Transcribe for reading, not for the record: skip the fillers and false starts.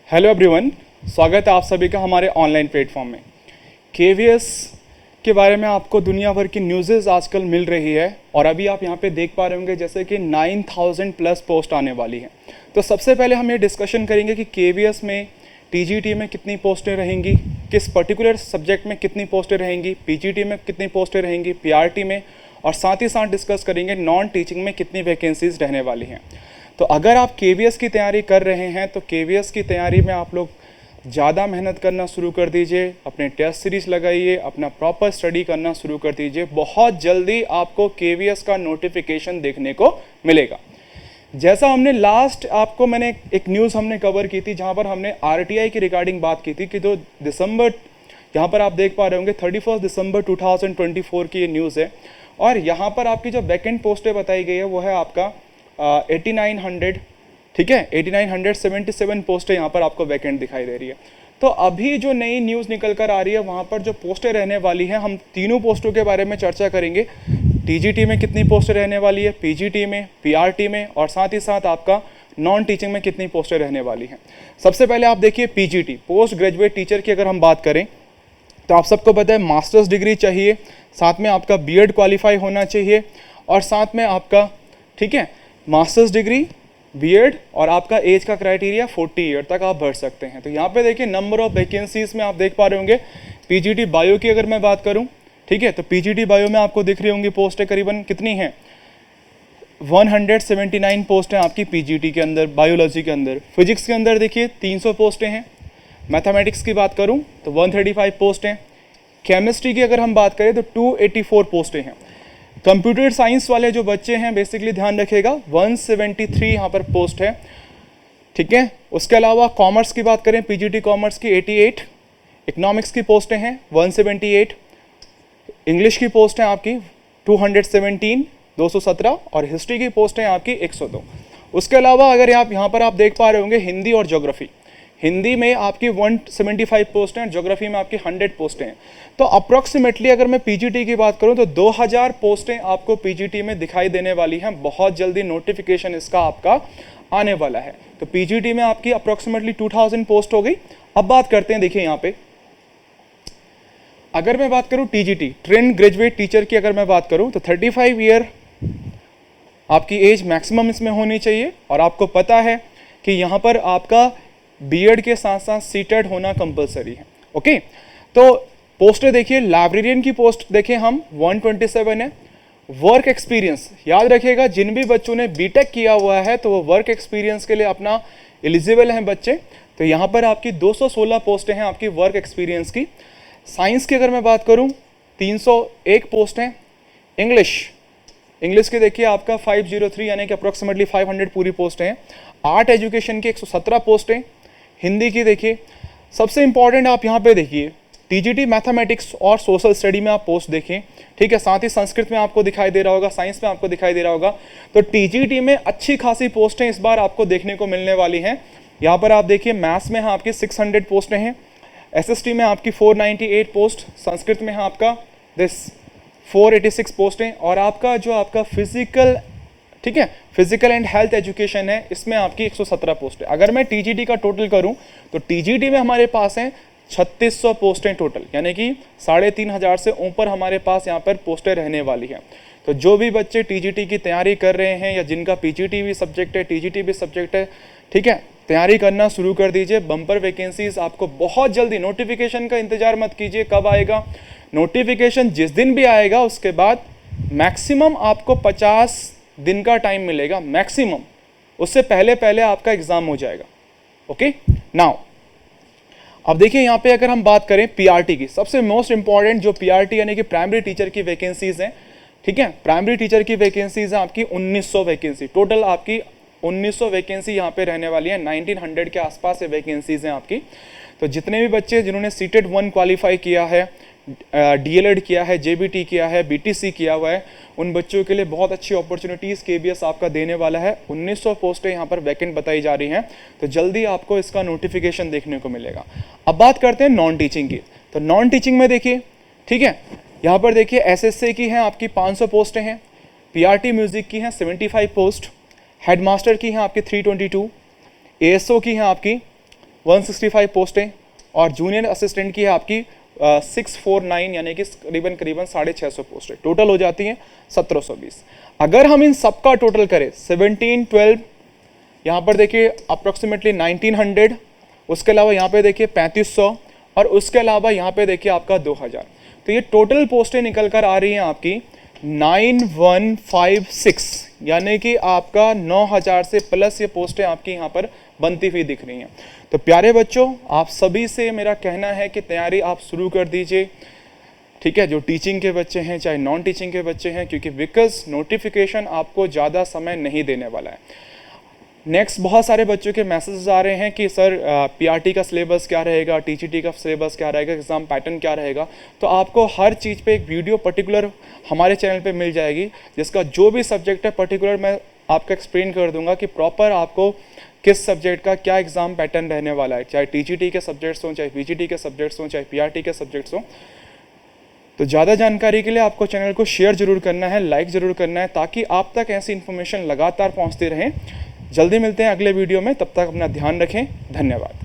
Hello everyone, स्वागत है आप सभी का हमारे ऑनलाइन प्लेटफॉर्म में। केवीएस के बारे में आपको दुनिया भर की न्यूज़ेस आजकल मिल रही है और अभी आप यहाँ पे देख पा रहे होंगे जैसे कि 9000 प्लस पोस्ट आने वाली हैं। तो सबसे पहले हम ये डिस्कशन करेंगे कि केवीएस में टीजीटी में कितनी पोस्टें रहेंगी, किस पर्टिकुलर सब्जेक्ट में कितनी पोस्टें रहेंगी, पीजीटी में कितनी पोस्टें रहेंगी, पीआरटी में, और साथ ही साथ डिस्कस करेंगे नॉन टीचिंग में कितनी वैकेंसीज रहने वाली हैं। तो अगर आप केवीएस की तैयारी कर रहे हैं तो केवीएस की तैयारी में आप लोग ज़्यादा मेहनत करना शुरू कर दीजिए, अपने टेस्ट सीरीज़ लगाइए, अपना प्रॉपर स्टडी करना शुरू कर दीजिए। बहुत जल्दी आपको केवीएस का नोटिफिकेशन देखने को मिलेगा। जैसा हमने लास्ट आपको मैंने एक न्यूज़ हमने कवर की थी जहाँ पर हमने आरटीआई की रिगार्डिंग बात की थी कि जो दिसंबर, यहाँ पर आप देख पा रहे होंगे 31 दिसंबर 2024 की ये न्यूज़ है और यहाँ पर आपकी जो वैकेंट पोस्टें बताई गई है वो है आपका 8900, ठीक है, 8977 पोस्टें यहाँ पर आपको वैकेंट दिखाई दे रही है। तो अभी जो नई न्यूज़ निकल कर आ रही है वहाँ पर जो पोस्टें रहने वाली हैं, हम तीनों पोस्टों के बारे में चर्चा करेंगे। टीजीटी में कितनी पोस्टें रहने वाली है, पीजीटी में, पीआरटी में, और साथ ही साथ आपका नॉन टीचिंग में कितनी पोस्टें रहने वाली हैं। सबसे पहले आप देखिए पीजीटी, पोस्ट ग्रेजुएट टीचर की अगर हम बात करें तो आप सबको पता है मास्टर्स डिग्री चाहिए, साथ में आपका बीएड क्वालिफाई होना चाहिए और साथ में आपका, ठीक है, मास्टर्स डिग्री, बीएड, और आपका एज का क्राइटेरिया 40 ईयर तक आप भर सकते हैं। तो यहाँ पे देखिए नंबर ऑफ वैकेंसीज में आप देख पा रहे होंगे। पीजीटी बायो की अगर मैं बात करूँ, ठीक है, तो पीजीटी बायो में आपको दिख रही होंगी पोस्टें करीबन कितनी हैं, 179 पोस्ट हैं आपकी पीजीटी के अंदर, बायोलॉजी के अंदर। फिजिक्स के अंदर देखिए 300 पोस्टें हैं। मैथमेटिक्स की बात करूँ तो 135 पोस्ट हैं। केमिस्ट्री की अगर हम बात करें तो 284 पोस्टें हैं। कंप्यूटर साइंस वाले जो बच्चे हैं बेसिकली ध्यान रखिएगा 173 यहाँ पर पोस्ट है, ठीक है। उसके अलावा कॉमर्स की बात करें, पीजीटी कॉमर्स की 88, इकोनॉमिक्स की पोस्टें हैं 178, इंग्लिश की पोस्ट हैं आपकी 217 और हिस्ट्री की पोस्ट हैं आपकी 102। उसके अलावा अगर आप यहाँ पर आप देख पा रहे होंगे हिंदी और ज्योग्राफी, हिंदी में आपकी 175 पोस्ट हैं, ज्योग्राफी में आपकी 100 पोस्टें हैं। तो अप्रॉक्सीमेटली अगर मैं पीजीटी की बात करूं तो 2000 पोस्टें आपको पीजीटी में दिखाई देने वाली हैं। बहुत जल्दी नोटिफिकेशन इसका आपका आने वाला है। तो पीजीटी में आपकी अप्रॉक्सीमेटली 2000 पोस्ट हो गई। अब बात करते हैं, देखिए यहाँ पे अगर मैं बात करूँ टीजीटी, ट्रेंड ग्रेजुएट टीचर की अगर मैं बात करूँ तो 35 ईयर आपकी एज मैक्सिमम इसमें होनी चाहिए और आपको पता है कि यहाँ पर आपका बीएड के साथ साथ सीटेड होना कंपलसरी है। ओके, तो पोस्टें देखिए, लाइब्रेरियन की पोस्ट देखें हम 127 है। वर्क एक्सपीरियंस याद रखिएगा, जिन भी बच्चों ने बीटेक किया हुआ है तो वो वर्क एक्सपीरियंस के लिए अपना एलिजिबल हैं बच्चे। तो यहाँ पर आपकी 216 पोस्टें हैं आपकी वर्क एक्सपीरियंस की। साइंस की अगर मैं बात करूँ 301 पोस्ट हैं। इंग्लिश के देखिए आपका 503 यानी कि अप्रॉक्सीमेटली 500 पूरी पोस्टें हैं। आर्ट एजुकेशन की 117 पोस्टें। हिंदी की देखिए, सबसे इंपॉर्टेंट आप यहाँ पे देखिए टीजीटी मैथमेटिक्स और सोशल स्टडी में आप पोस्ट देखें, ठीक है। साथ ही संस्कृत में आपको दिखाई दे रहा होगा, साइंस में आपको दिखाई दे रहा होगा। तो टीजीटी में अच्छी खासी पोस्टें इस बार आपको देखने को मिलने वाली हैं। यहाँ पर आप देखिए मैथ्स में आपकी 600 पोस्टें हैं, एसएसटी में आपकी 498 पोस्ट, संस्कृत में आपका 486 पोस्टें, और आपका जो आपका फिजिकल, ठीक है, फिजिकल एंड हेल्थ एजुकेशन है इसमें आपकी 117 पोस्ट है। अगर मैं टीजीटी का टोटल करूं तो टीजीटी में हमारे पास हैं 3600 पोस्टें टोटल, यानी कि 3500 से ऊपर हमारे पास यहाँ पर पोस्टें रहने वाली हैं। तो जो भी बच्चे टीजीटी की तैयारी कर रहे हैं या जिनका पीजीटी भी सब्जेक्ट है, टीजीटी भी सब्जेक्ट है, ठीक है, तैयारी करना शुरू कर दीजिए। बम्पर वैकेंसीज आपको बहुत जल्दी, नोटिफिकेशन का इंतजार मत कीजिए कब आएगा नोटिफिकेशन, जिस दिन भी आएगा उसके बाद मैक्सिमम आपको 50 दिन का टाइम मिलेगा मैक्सिमम, उससे पहले पहले आपका एग्जाम हो जाएगा। ओके, नाउ अब देखिए यहाँ पे अगर हम बात करें पीआरटी की, सबसे मोस्ट इंपॉर्टेंट जो पीआरटी यानी कि प्राइमरी टीचर की वैकेंसीज हैं, ठीक है, प्राइमरी टीचर की वैकेंसीज हैं आपकी 1900 वैकेंसी टोटल, आपकी 1900 वैकेंसी यहाँ पे रहने वाली है। 1900 के आसपास से वैकेंसीज हैं आपकी। तो जितने भी बच्चे जिन्होंने सीटेड 1 क्वालिफाई किया है, डीएलएड किया है, जेबीटी किया है, बीटीसी किया हुआ है, उन बच्चों के लिए बहुत अच्छी अपॉर्चुनिटीज़ केबीएस आपका देने वाला है। 1900 पोस्टें यहाँ पर वैकेंट बताई जा रही हैं, तो जल्दी आपको इसका नोटिफिकेशन देखने को मिलेगा। अब बात करते हैं नॉन टीचिंग की। तो नॉन टीचिंग में देखिए, ठीक है, यहाँ पर देखिए एसएससी की हैं आपकी 500 पोस्टें हैं, पीआरटी म्यूजिक की हैं 75 पोस्ट, हेडमास्टर की हैं आपकी 322, एएसओ की हैं आपकी 165 पोस्टें और जूनियर असिस्टेंट की है आपकी 649 यानी कि करीबन 650 पोस्टें टोटल हो जाती हैं 1720। अगर हम इन सबका टोटल करें 17, 12, यहाँ पर देखिए अप्रोक्सीमेटली 1900, उसके अलावा यहाँ पे देखिए 3500 और उसके अलावा यहाँ पे देखिए आपका 2000, तो ये टोटल पोस्टें निकल कर आ रही हैं आपकी 9156, यानी कि आपका 9000 से प्लस ये पोस्टें आपकी यहाँ पर बनती हुई दिख रही हैं। तो प्यारे बच्चों, आप सभी से मेरा कहना है कि तैयारी आप शुरू कर दीजिए, ठीक है, जो टीचिंग के बच्चे हैं चाहे नॉन टीचिंग के बच्चे हैं, क्योंकि बिकॉज नोटिफिकेशन आपको ज़्यादा समय नहीं देने वाला है। नेक्स्ट बहुत सारे बच्चों के मैसेजेस आ रहे हैं कि सर पीआरटी का सिलेबस क्या रहेगा, टीजीटी का सिलेबस क्या रहेगा, एग्ज़ाम पैटर्न क्या रहेगा। तो आपको हर चीज़ पे एक वीडियो पर्टिकुलर हमारे चैनल पे मिल जाएगी, जिसका जो भी सब्जेक्ट है पर्टिकुलर मैं आपको एक्सप्लेन कर दूंगा कि प्रॉपर आपको किस सब्जेक्ट का क्या एग्ज़ाम पैटर्न रहने वाला है, चाहे टीजीटी के सब्जेक्ट्स हों, चाहे पीजीटी के सब्जेक्ट्स हों, चाहे पीआरटी के सब्जेक्ट्स हों। तो ज़्यादा जानकारी के लिए आपको चैनल को शेयर ज़रूर करना है, लाइक ज़रूर करना है, ताकि आप तक ऐसी इन्फॉर्मेशन लगातार पहुँचती रहें। जल्दी मिलते हैं अगले वीडियो में, तब तक अपना ध्यान रखें। धन्यवाद।